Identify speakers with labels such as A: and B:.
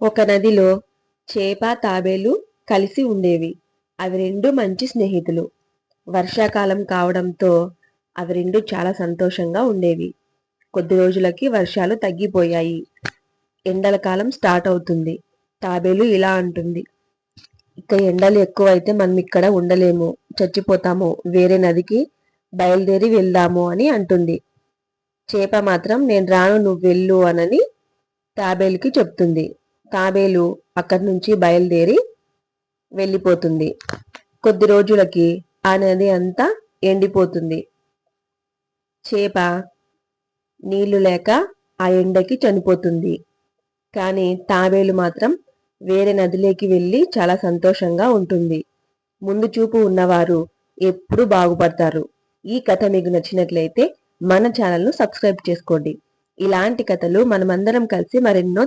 A: ఒక నదిలో చేప తాబేలు కలిసి ఉండేవి. అవి రెండు మంచి స్నేహితులు. వర్షాకాలం కావడంతో అవి రెండు చాలా సంతోషంగా ఉండేవి. కొద్ది రోజులకి వర్షాలు తగ్గిపోయాయి. ఎండల కాలం స్టార్ట్ అవుతుంది. తాబేలు ఇలా అంటుంది, ఇక ఎండలు ఎక్కువైతే మనం ఇక్కడ ఉండలేము, చచ్చిపోతాము, వేరే నదికి బయలుదేరి వెళ్దాము అని అంటుంది. చేప మాత్రం నేను రాను, నువ్వు వెళ్ళు అనని తాబేలుకి చెప్తుంది. తాబేలు అక్కడి నుంచి బయలుదేరి వెళ్ళిపోతుంది. కొద్ది రోజులకి ఆ నది అంతా ఎండిపోతుంది. చేప నీళ్లు లేక ఆ ఎండకి చనిపోతుంది. కానీ తాబేలు మాత్రం వేరే నదిలోకి వెళ్ళి చాలా సంతోషంగా ఉంటుంది. ముందు చూపు ఉన్నవారు ఎప్పుడు బాగుపడతారు. ఈ కథ మీకు నచ్చినట్లయితే మన ఛానల్ను సబ్స్క్రైబ్ చేసుకోండి. ఇలాంటి కథలు మనమందరం కలిసి మరెన్నో